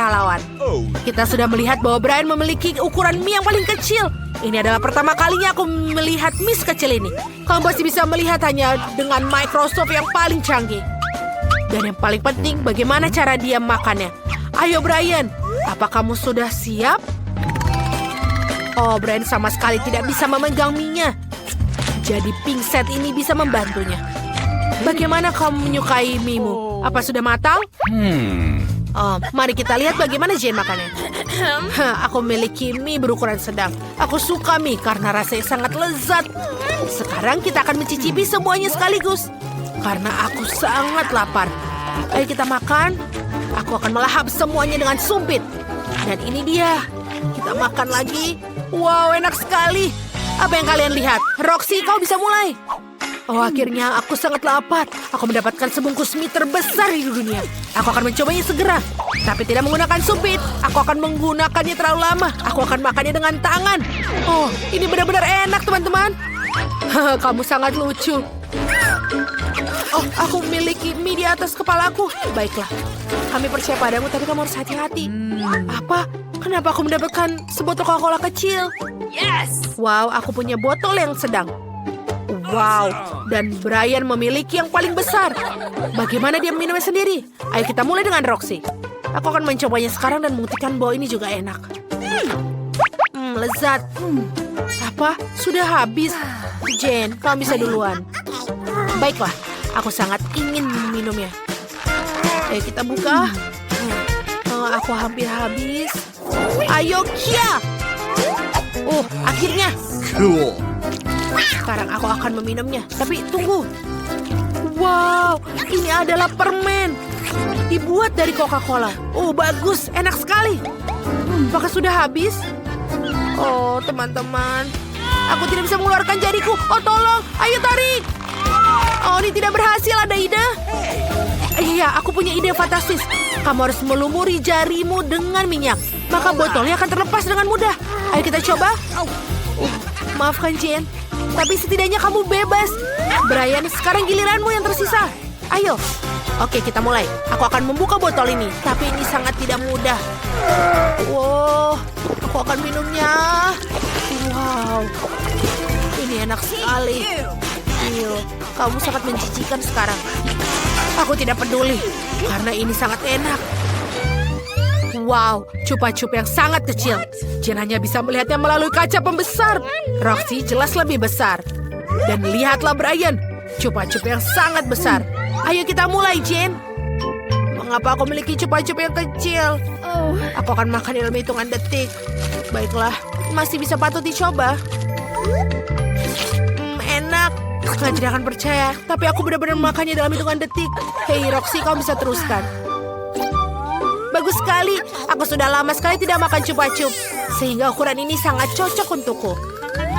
pahlawan. Kita sudah melihat bahwa Brian memiliki ukuran mie yang paling kecil. Ini adalah pertama kalinya aku melihat mie sekecil ini. Kamu pasti bisa melihat hanya dengan Microsoft yang paling canggih. Dan yang paling penting, bagaimana cara dia makannya. Ayo Brian, apa kamu sudah siap? Oh, Brian sama sekali tidak bisa memegang mie-nya. Jadi pink set ini bisa membantunya. Bagaimana kamu menyukai mie-mu? Apa sudah matang? Oh, mari kita lihat bagaimana Jane makannya. Aku memiliki mie berukuran sedang. Aku suka mie karena rasanya sangat lezat. Sekarang kita akan mencicipi semuanya sekaligus. Karena aku sangat lapar. Ayo kita makan. Aku akan melahap semuanya dengan sumpit. Dan ini dia. Kita makan lagi. Wow, enak sekali. Apa yang kalian lihat? Roxy, kau bisa mulai. Oh, akhirnya aku sangat lapar. Aku mendapatkan sebungkus mie terbesar di dunia. Aku akan mencobanya segera. Tapi tidak menggunakan sumpit. Aku akan menggunakannya terlalu lama. Aku akan makannya dengan tangan. Oh, ini benar-benar enak, teman-teman. Kamu sangat lucu. Oh, aku memiliki mie di atas kepalaku. Baiklah. Kami percaya padamu, tapi kamu harus hati-hati. Apa? Kenapa aku mendapatkan sebotol Coca-Cola kecil? Yes! Wow, aku punya botol yang sedang. Wow, dan Brian memiliki yang paling besar. Bagaimana dia minumnya sendiri? Ayo kita mulai dengan Roxy. Aku akan mencobanya sekarang dan membuktikan bahwa ini juga enak. Lezat. Apa? Sudah habis. Jane, kamu bisa duluan. Baiklah, aku sangat ingin minumnya. Ayo kita buka. Oh, aku hampir habis. Ayo, Kia! Oh, akhirnya. Cool. Sekarang aku akan meminumnya. Tapi tunggu. Wow, ini adalah permen. Dibuat dari Coca-Cola. Oh, bagus. Enak sekali. Apakah sudah habis? Oh, teman-teman. Aku tidak bisa mengeluarkan jariku. Oh, tolong. Ayo tarik. Oh, ini tidak berhasil. Ada ide? Iya, aku punya ide fantastis. Kamu harus melumuri jarimu dengan minyak. Maka botolnya akan terlepas dengan mudah. Ayo kita coba. Maafkan Jane. Tapi setidaknya kamu bebas. Brian, sekarang giliranmu yang tersisa. Ayo. Oke, kita mulai. Aku akan membuka botol ini. Tapi ini sangat tidak mudah. Wow, aku akan minumnya. Wow, ini enak sekali. Ew, kamu sangat menjijikan sekarang. Aku tidak peduli, karena ini sangat enak. Wow, cupa-cup yang sangat kecil. Jane hanya bisa melihatnya melalui kaca pembesar. Roxy jelas lebih besar. Dan lihatlah Brian, cupa-cup yang sangat besar. Ayo kita mulai, Jane. Mengapa aku memiliki cupa-cup yang kecil? Aku akan makan dalam hitungan detik. Baiklah, masih bisa patut dicoba. Enak. Kalian tidak akan percaya, tapi aku benar-benar makannya dalam hitungan detik. Hei, Roxy, kau bisa teruskan. Bagus sekali. Aku sudah lama sekali tidak makan cupa-cup. Sehingga ukuran ini sangat cocok untukku.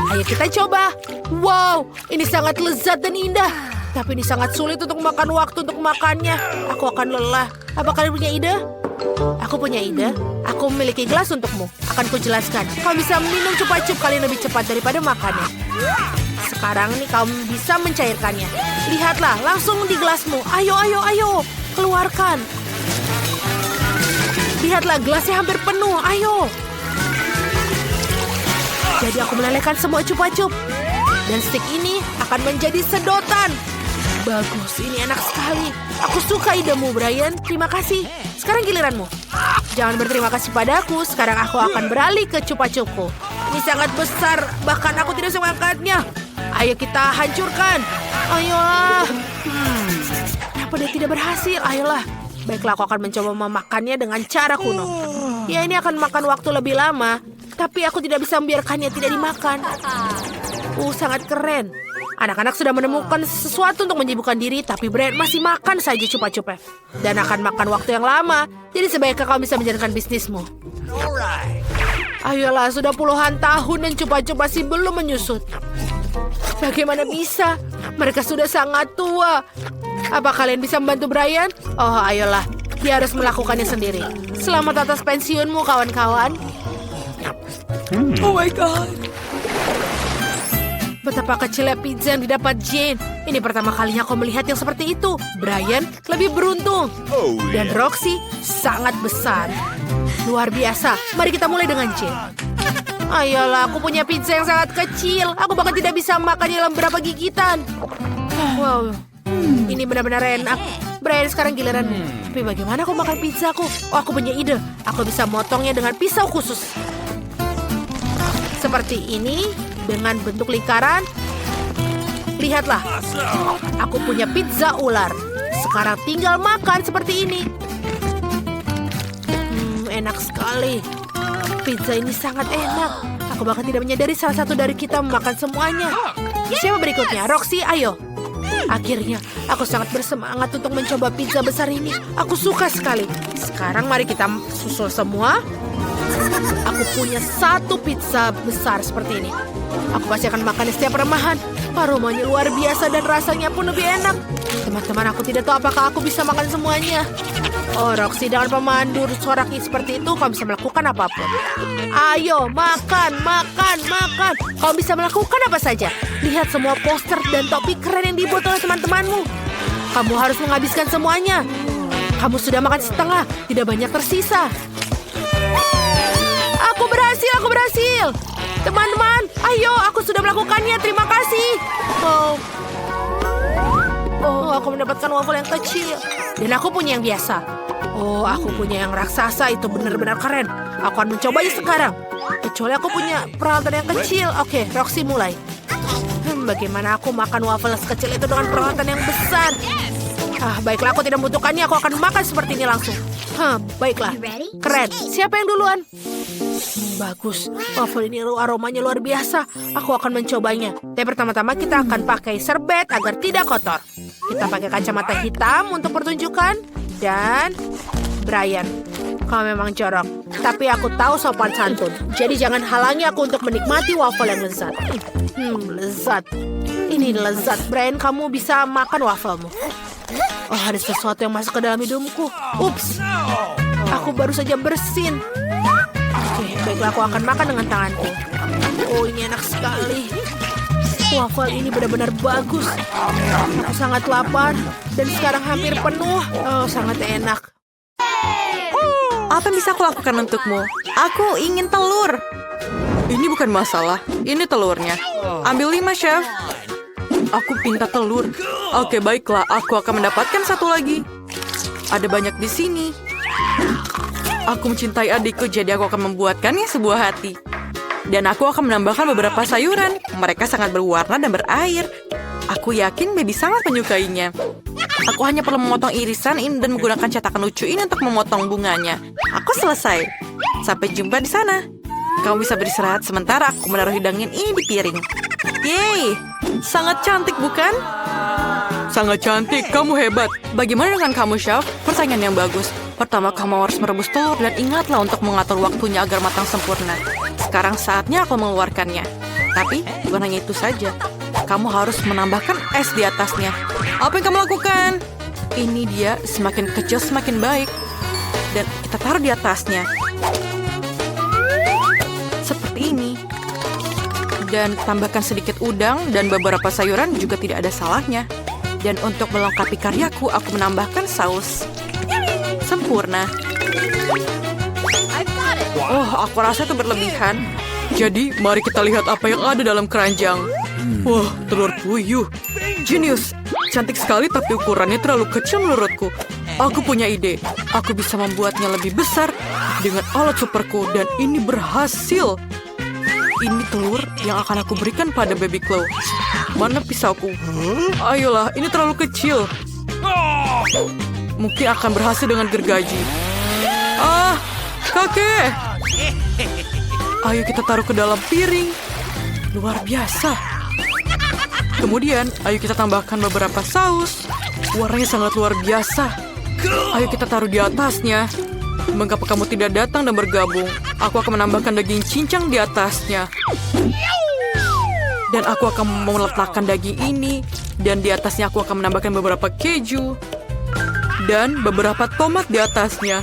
Ayo kita coba. Wow, ini sangat lezat dan indah. Tapi ini sangat sulit untuk makan waktu untuk makannya. Aku akan lelah. Apa kalian punya ide? Aku punya ide. Aku memiliki gelas untukmu. Akan kujelaskan. Kau bisa minum cupa-cup kalian lebih cepat daripada makannya. Sekarang nih kamu bisa mencairkannya. Lihatlah, langsung di gelasmu. Ayo, ayo, ayo. Keluarkan. Lihatlah, gelasnya hampir penuh. Ayo. Jadi aku melelehkan semua cupa-cup. Dan stik ini akan menjadi sedotan. Bagus, ini enak sekali. Aku suka idemu, Brian. Terima kasih. Sekarang giliranmu. Jangan berterima kasih padaku. Sekarang aku akan beralih ke cupa-cupku. Ini sangat besar. Bahkan aku tidak bisa mengangkatnya. Ayo kita hancurkan. Ayolah. Kenapa dia tidak berhasil? Ayolah. Baiklah, aku akan mencoba memakannya dengan cara kuno. Ya, ini akan makan waktu lebih lama. Tapi aku tidak bisa membiarkannya tidak dimakan. Sangat keren. Anak-anak sudah menemukan sesuatu untuk menyibukkan diri, tapi Brian masih makan saja cupa-cupnya. Dan akan makan waktu yang lama. Jadi sebaiknya kau bisa menjalankan bisnismu. Ayolah, sudah puluhan tahun dan cupa-cup masih belum menyusut. Bagaimana bisa? Mereka sudah sangat tua. Apa kalian bisa membantu Brian? Oh, ayolah. Dia harus melakukannya sendiri. Selamat atas pensiunmu, kawan-kawan. Oh my God. Betapa kecilnya pizza yang didapat Jane. Ini pertama kalinya aku melihat yang seperti itu. Brian lebih beruntung. Dan Roxy sangat besar. Luar biasa. Mari kita mulai dengan C. Ayolah, aku punya pizza yang sangat kecil. Aku bahkan tidak bisa makannya dalam beberapa gigitan. Wow, ini benar-benar enak. Brian, sekarang giliranmu. Tapi bagaimana aku makan pizzaku? Oh, aku punya ide. Aku bisa motongnya dengan pisau khusus. Seperti ini, dengan bentuk lingkaran. Lihatlah, aku punya pizza ular. Sekarang tinggal makan seperti ini. Enak sekali. Pizza ini sangat enak. Aku bahkan tidak menyadari salah satu dari kita memakan semuanya. Siapa berikutnya? Roxy, ayo. Akhirnya, aku sangat bersemangat untuk mencoba pizza besar ini. Aku suka sekali. Sekarang mari kita susul semua. Aku punya satu pizza besar seperti ini. Aku pasti akan makan di setiap remahan. Aromanya luar biasa dan rasanya pun lebih enak. Teman-teman, aku tidak tahu apakah aku bisa makan semuanya. Oh, Roxy, dengan pemandu sorak seperti itu, kamu bisa melakukan apapun. Ayo, makan, makan, makan. Kamu bisa melakukan apa saja. Lihat semua poster dan topi keren yang dibuat oleh teman-temanmu. Kamu harus menghabiskan semuanya. Kamu sudah makan setengah, tidak banyak tersisa. Aku berhasil, aku berhasil. Teman-teman, ayo, aku sudah melakukannya. Terima kasih. Oh, aku mendapatkan waffle yang kecil. Dan aku punya yang biasa. Oh, aku punya yang raksasa. Itu benar-benar keren. Aku akan mencobanya sekarang. Kecuali aku punya peralatan yang kecil. Oke, Roxy mulai. Bagaimana aku makan waffle sekecil itu dengan peralatan yang besar? Baiklah, aku tidak membutuhkannya. Aku akan makan seperti ini langsung. Baiklah. Keren. Siapa yang duluan? Bagus. Waffle ini aromanya luar biasa. Aku akan mencobanya. Tapi pertama-tama kita akan pakai serbet agar tidak kotor. Kita pakai kacamata hitam untuk pertunjukan. Dan Brian, kau memang jorok. Tapi aku tahu sopan santun. Jadi jangan halangi aku untuk menikmati waffle yang lezat. Lezat. Ini lezat. Brian, kamu bisa makan wafflemu. Oh, ada sesuatu yang masuk ke dalam hidungku. Ups. Aku baru saja bersin. Oke, baiklah, aku akan makan dengan tanganku. Oh, ini enak sekali. Waffle ini benar-benar bagus. Aku sangat lapar dan sekarang hampir penuh. Oh, sangat enak. Apa yang bisa aku lakukan untukmu? Aku ingin telur. Ini bukan masalah. Ini telurnya. Ambil 5, Chef. Aku minta telur. Oke, baiklah. Aku akan mendapatkan satu lagi. Ada banyak di sini. Aku mencintai adikku, jadi aku akan membuatkannya sebuah hati. Dan aku akan menambahkan beberapa sayuran. Mereka sangat berwarna dan berair. Aku yakin baby sangat menyukainya. Aku hanya perlu memotong irisan ini dan menggunakan cetakan lucu ini untuk memotong bunganya. Aku selesai. Sampai jumpa di sana. Kamu bisa beristirahat sementara aku menaruh hidangan ini di piring. Yeay, sangat cantik bukan? Sangat cantik, kamu hebat. Bagaimana dengan kamu, Chef? Pertanyaan yang bagus. Pertama, kamu harus merebus telur dan ingatlah untuk mengatur waktunya agar matang sempurna. Sekarang saatnya aku mengeluarkannya. Tapi, bukan hanya itu saja. Kamu harus menambahkan es di atasnya. Apa yang kamu lakukan? Ini dia, semakin kecil semakin baik. Dan kita taruh di atasnya. Seperti ini. Dan tambahkan sedikit udang dan beberapa sayuran juga tidak ada salahnya. Dan untuk melengkapi karyaku, aku menambahkan saus. Sempurna. Oh, aku rasa itu berlebihan. Jadi, mari kita lihat apa yang ada dalam keranjang. Wah, telur puyuh. Genius. Cantik sekali, tapi ukurannya terlalu kecil menurutku. Aku punya ide. Aku bisa membuatnya lebih besar dengan alat superku. Dan ini berhasil. Ini telur yang akan aku berikan pada baby Chloe. Mana pisauku? Ayolah, ini terlalu kecil. Mungkin akan berhasil dengan gergaji. Kakek! Ayo kita taruh ke dalam piring. Luar biasa. Kemudian, ayo kita tambahkan beberapa saus. Warnanya sangat luar biasa. Ayo kita taruh di atasnya. Mengapa kamu tidak datang dan bergabung? Aku akan menambahkan daging cincang di atasnya. Dan aku akan meletakkan daging ini. Dan di atasnya aku akan menambahkan beberapa keju. Dan beberapa tomat di atasnya.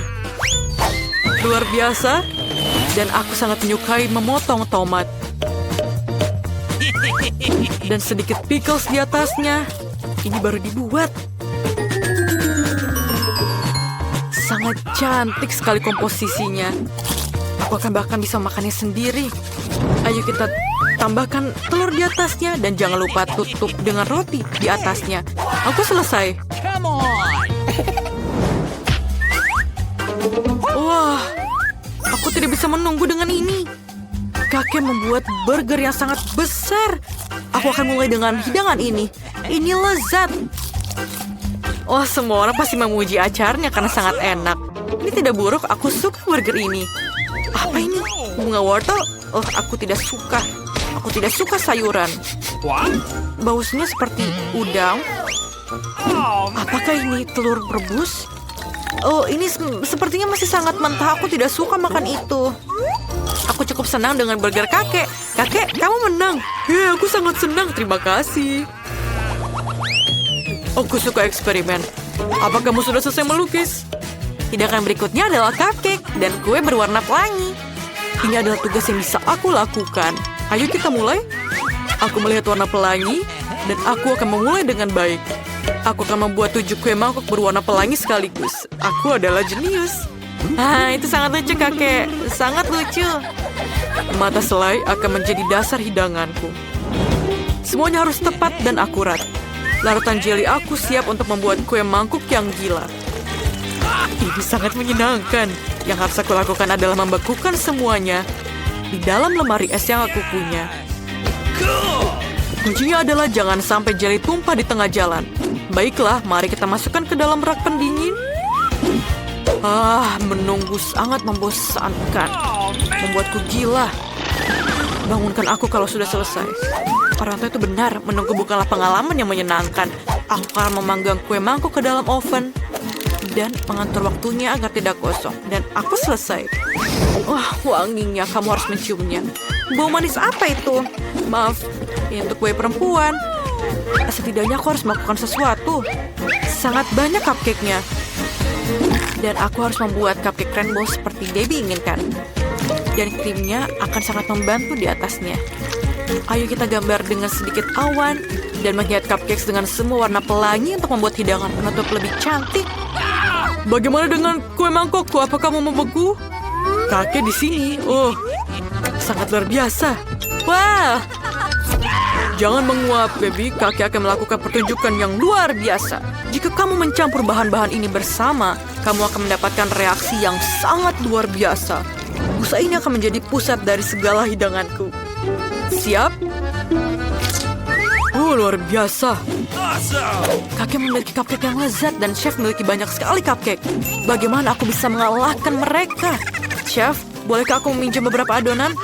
Luar biasa. Dan aku sangat menyukai memotong tomat. Dan sedikit pickles di atasnya. Ini baru dibuat. Sangat Sangat cantik sekali komposisinya. Aku akan bahkan bisa makannya sendiri. Ayo kita tambahkan telur di atasnya dan jangan lupa tutup dengan roti di atasnya. Aku selesai. Wah, aku tidak bisa menunggu dengan ini. Kakek membuat burger yang sangat besar. Aku akan mulai dengan hidangan ini. Ini lezat. Oh, semua orang pasti memuji acaranya karena sangat enak. Ini tidak buruk, aku suka burger ini. Apa ini? Bunga wortel? Oh, aku tidak suka. Aku tidak suka sayuran. Baunya seperti udang. Apakah ini telur rebus? Oh, ini sepertinya masih sangat mentah. Aku tidak suka makan itu. Aku cukup senang dengan burger kakek. Kakek, kamu menang. Ya, aku sangat senang. Terima kasih. Aku suka eksperimen. Apa kamu sudah selesai melukis? Hidangan berikutnya adalah cupcake dan kue berwarna pelangi. Ini adalah tugas yang bisa aku lakukan. Ayo kita mulai. Aku melihat warna pelangi dan aku akan memulai dengan baik. Aku akan membuat 7 kue mangkok berwarna pelangi sekaligus. Aku adalah jenius. Itu sangat lucu, kakek. Sangat lucu. Mata selai akan menjadi dasar hidanganku. Semuanya harus tepat dan akurat. Larutan jeli aku siap untuk membuat kue mangkuk yang gila. Ini sangat menyenangkan. Yang harus aku lakukan adalah membekukan semuanya di dalam lemari es yang aku punya. Kuncinya adalah jangan sampai jeli tumpah di tengah jalan. Baiklah, mari kita masukkan ke dalam rak pendingin. Menunggu sangat membosankan. Membuatku gila. Bangunkan aku kalau sudah selesai. Orang tua itu benar, menunggu bukanlah pengalaman yang menyenangkan. Aku akan memanggang kue mangkuk ke dalam oven dan mengatur waktunya agar tidak gosong. Dan aku selesai. Wah, wanginya, kamu harus menciumnya. Bau manis apa itu? Maaf, ini untuk kue perempuan. Setidaknya aku harus melakukan sesuatu. Sangat banyak cupcake-nya. Dan aku harus membuat cupcake rainbow seperti Debbie inginkan. Dan krimnya akan sangat membantu di atasnya. Ayo kita gambar dengan sedikit awan dan menghias cupcakes dengan semua warna pelangi untuk membuat hidangan penutup lebih cantik. Bagaimana dengan kue mangkokku? Apa kamu membeku? Kakek di sini. Oh, sangat luar biasa. Wah, jangan menguap, baby. Kakek akan melakukan pertunjukan yang luar biasa. Jika kamu mencampur bahan-bahan ini bersama, kamu akan mendapatkan reaksi yang sangat luar biasa. Busa ini akan menjadi pusat dari segala hidanganku. Siap? Luar biasa. Kakek memiliki cupcake yang lezat dan chef memiliki banyak sekali cupcake. Bagaimana aku bisa mengalahkan mereka? Chef, bolehkah aku meminjam beberapa adonan?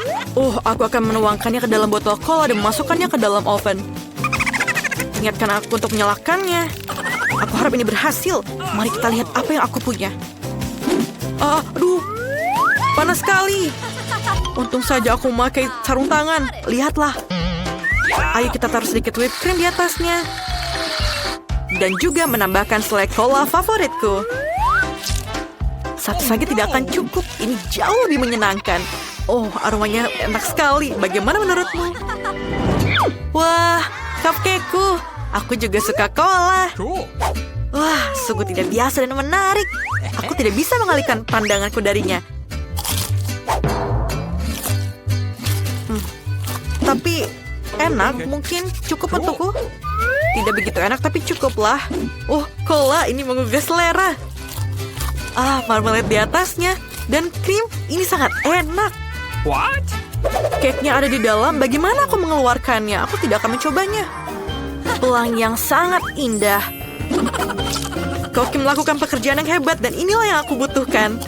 Aku akan menuangkannya ke dalam botol cola dan memasukkannya ke dalam oven. Ingatkan aku untuk menyalakannya. Aku harap ini berhasil. Mari kita lihat apa yang aku punya. Aduh, panas sekali. Untung saja aku memakai sarung tangan. Lihatlah. Ayo kita taruh sedikit whipped cream di atasnya. Dan juga menambahkan selai cola favoritku. Satu saja tidak akan cukup. Ini jauh lebih menyenangkan. Aromanya enak sekali. Bagaimana menurutmu? Wah, cupcakeku. Aku juga suka cola. Wah, sungguh tidak biasa dan menarik. Aku tidak bisa mengalihkan pandanganku darinya. Tapi enak, mungkin cukup untukku. Tidak begitu enak, tapi cukuplah. Cola ini menggugah selera. Marmalade di atasnya. Dan krim, ini sangat enak. What? Cake-nya ada di dalam, bagaimana aku mengeluarkannya? Aku tidak akan mencobanya. Pelangi yang sangat indah. Koki melakukan pekerjaan yang hebat dan inilah yang aku butuhkan.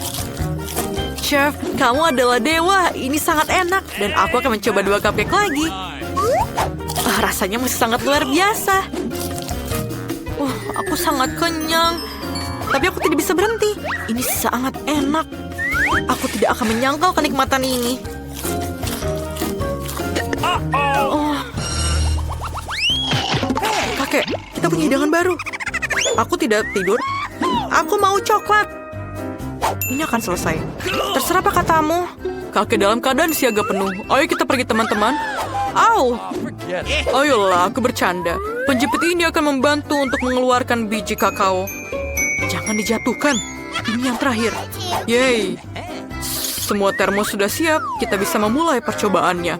Chef, kamu adalah dewa. Ini sangat enak dan aku akan mencoba 2 cupcake lagi. Rasanya masih sangat luar biasa. Aku sangat kenyang. Tapi aku tidak bisa berhenti. Ini sangat enak. Aku tidak akan menyangkal kenikmatan ini. Kakek, kita punya hidangan baru. Aku tidak tidur. Aku mau coklat. Ini akan selesai. Terserah apa katamu. Kakek dalam keadaan siaga penuh. Ayo kita pergi teman-teman. Ayolah, aku bercanda. Penjepit ini akan membantu untuk mengeluarkan biji kakao. Jangan dijatuhkan. Ini yang terakhir. Yeay. Semua termos sudah siap. Kita bisa memulai percobaannya.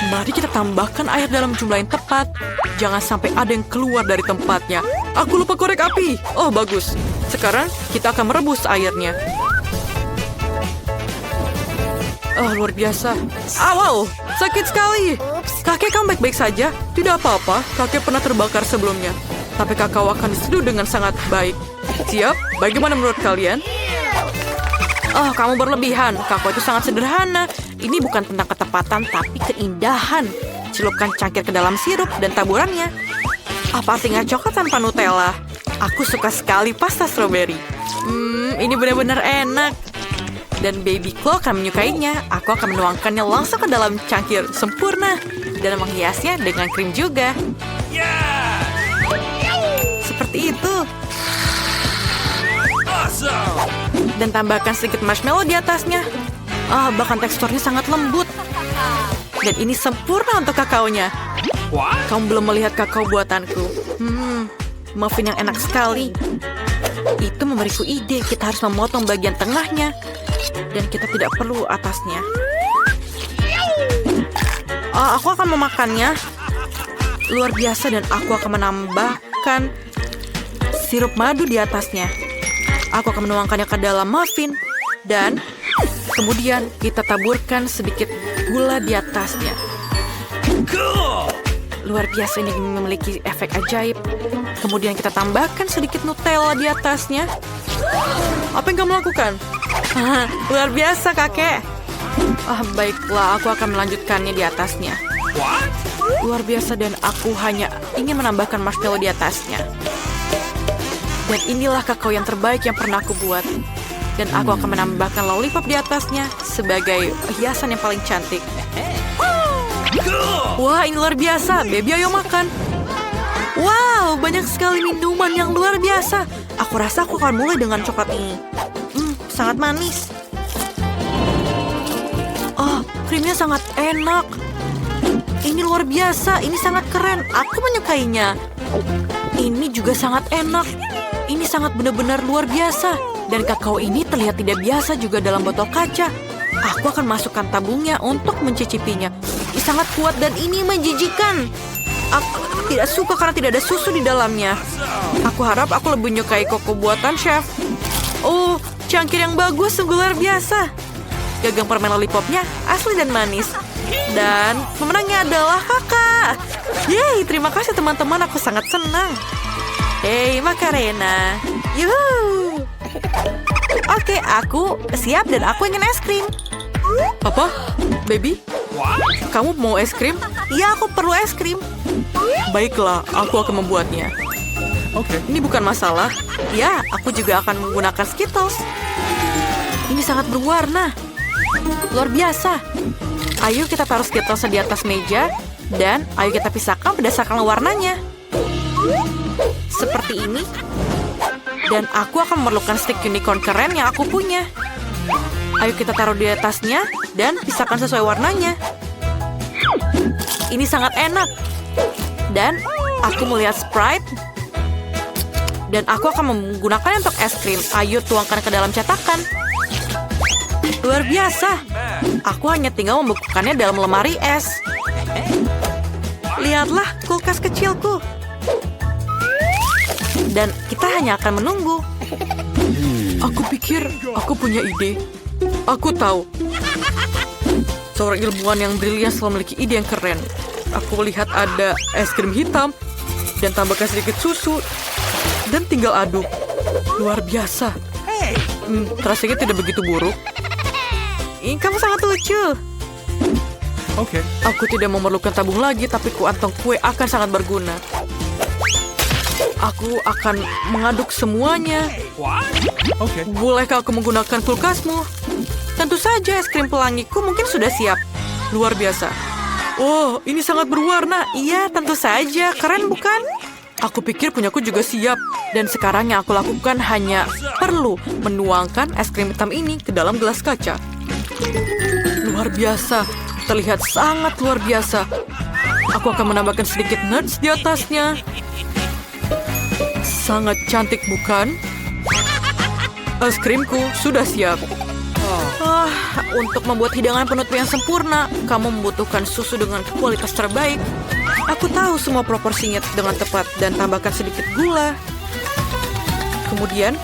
Mari kita tambahkan air dalam jumlah yang tepat. Jangan sampai ada yang keluar dari tempatnya. Aku lupa korek api. Oh, bagus. Sekarang kita akan merebus airnya. Oh, luar biasa. Wow, sakit sekali. Kakek, kamu baik-baik saja? Tidak apa-apa, kakek pernah terbakar sebelumnya. Tapi kakao akan diseduh dengan sangat baik. Siap? Bagaimana menurut kalian? Oh, kamu berlebihan. Kakao itu sangat sederhana. Ini bukan tentang ketepatan, tapi keindahan. Celupkan cangkir ke dalam sirup dan taburannya. Apa artinya coklat tanpa Nutella? Aku suka sekali pasta stroberi. Ini benar-benar enak. Dan baby Chloe akan menyukainya. Aku akan menuangkannya langsung ke dalam cangkir sempurna. Dan menghiasnya dengan krim juga. Seperti itu. Dan tambahkan sedikit marshmallow di atasnya. Bahkan teksturnya sangat lembut. Dan ini sempurna untuk kakaonya. Kamu belum melihat kakao buatanku. Muffin yang enak sekali. Itu memberiku ide. Kita harus memotong bagian tengahnya. Dan kita tidak perlu atasnya. Aku akan memakannya. Luar biasa, dan aku akan menambahkan sirup madu di atasnya. Aku akan menuangkannya ke dalam muffin. Dan kemudian kita taburkan sedikit gula di atasnya. Luar biasa, ini memiliki efek ajaib. Kemudian kita tambahkan sedikit Nutella di atasnya. Apa yang kamu lakukan? Luar biasa, kakek. Baiklah, aku akan melanjutkannya di atasnya. Luar biasa, dan aku hanya ingin menambahkan marshmallow di atasnya. Dan inilah kakao yang terbaik yang pernah aku buat. Dan aku akan menambahkan lollipop di atasnya sebagai hiasan yang paling cantik. Wah, ini luar biasa. Baby, ayo makan. Wow, banyak sekali minuman yang luar biasa. Aku rasa aku akan mulai dengan coklat ini. Sangat manis. Krimnya sangat enak. Ini luar biasa. Ini sangat keren. Aku menyukainya. Ini juga sangat enak. Ini sangat benar-benar luar biasa. Dan kakao ini terlihat tidak biasa juga dalam botol kaca. Aku akan masukkan tabungnya untuk mencicipinya. Ini sangat kuat dan ini menjijikan. Aku tidak suka karena tidak ada susu di dalamnya. Aku harap aku lebih menyukai koko buatan chef. Oh, cangkir yang bagus, sungguh luar biasa. Gagang permen lollipopnya asli dan manis. Dan pemenangnya adalah kakak. Yeay, terima kasih teman-teman, aku sangat senang. Hey, Macarena. Yuhuu. Oke, aku siap dan aku ingin es krim. Apa? Baby? Kamu mau es krim? Iya, aku perlu es krim. Baiklah, aku akan membuatnya. Ini bukan masalah. Ya, aku juga akan menggunakan Skittles. Ini sangat berwarna. Luar biasa. Ayo kita taruh Skittles di atas meja. Dan ayo kita pisahkan berdasarkan warnanya. Seperti ini. Dan aku akan memerlukan stick unicorn keren yang aku punya. Ayo kita taruh di atasnya dan pisahkan sesuai warnanya. Ini sangat enak. Dan aku melihat Sprite. Dan aku akan menggunakannya untuk es krim. Ayo tuangkan ke dalam cetakan. Luar biasa. Aku hanya tinggal membekukannya dalam lemari es. Lihatlah kulkas kecilku. Dan kita hanya akan menunggu. Aku pikir aku punya ide. Aku tahu. Seorang ilmuwan yang brilian selalu memiliki ide yang keren. Aku lihat ada es krim hitam. Dan tambahkan sedikit susu. Dan tinggal aduk. Luar biasa. Rasanya tidak begitu buruk. Kamu sangat lucu. Aku tidak memerlukan tabung lagi, tapi kuantong kue akan sangat berguna. Aku akan mengaduk semuanya. Bolehkah aku menggunakan kulkasmu? Tentu saja, es krim pelangiku mungkin sudah siap. Luar biasa. Oh, ini sangat berwarna. Iya, tentu saja. Keren bukan? Aku pikir punyaku juga siap. Dan sekarang yang aku lakukan hanya perlu menuangkan es krim hitam ini ke dalam gelas kaca. Luar biasa. Terlihat sangat luar biasa. Aku akan menambahkan sedikit nuts di atasnya. Sangat cantik bukan? Es krimku sudah siap. Untuk membuat hidangan penutup yang sempurna, kamu membutuhkan susu dengan kualitas terbaik. Aku tahu semua proporsinya dengan tepat dan tambahkan sedikit gula. Kemudian,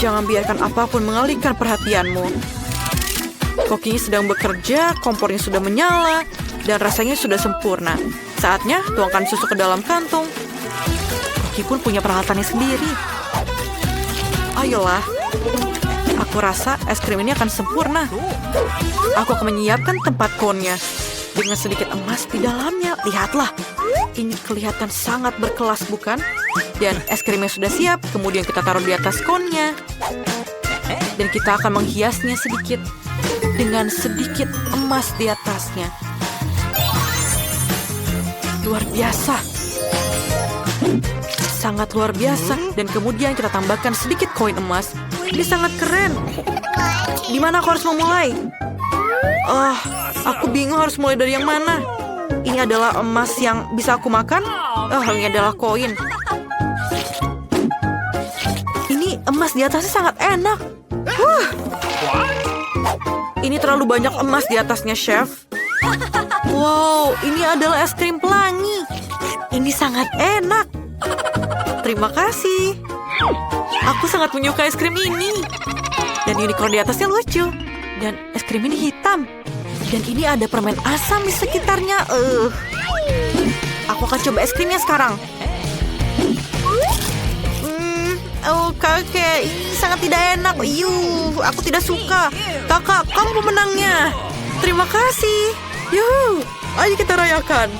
jangan biarkan apapun mengalihkan perhatianmu. Kokinya sedang bekerja, kompornya sudah menyala, dan rasanya sudah sempurna. Saatnya tuangkan susu ke dalam kantung. Koki pun punya peralatannya sendiri. Ayolah. Aku rasa es krim ini akan sempurna. Aku akan menyiapkan tempat cone-nya dengan sedikit emas di dalamnya. Lihatlah, ini kelihatan sangat berkelas, bukan? Dan es krimnya sudah siap. Kemudian kita taruh di atas cone-nya. Dan kita akan menghiasnya sedikit dengan sedikit emas di atasnya. Luar biasa. Sangat luar biasa. Dan kemudian kita tambahkan sedikit koin emas. Ini sangat keren. Di mana aku harus memulai? Aku bingung harus mulai dari yang mana. Ini adalah emas yang bisa aku makan. Ini adalah koin. Ini emas di atasnya sangat enak. Ini terlalu banyak emas di atasnya, Chef. Wow, ini adalah es krim pelangi. Ini sangat enak. Terima kasih. Aku sangat menyukai es krim ini. Dan unicorn di atasnya lucu. Dan es krim ini hitam. Dan ini ada permen asam di sekitarnya. Aku akan coba es krimnya sekarang. Kakek, ini sangat tidak enak. Aku tidak suka. Kakak, kamu pemenangnya. Terima kasih. Ayo kita rayakan.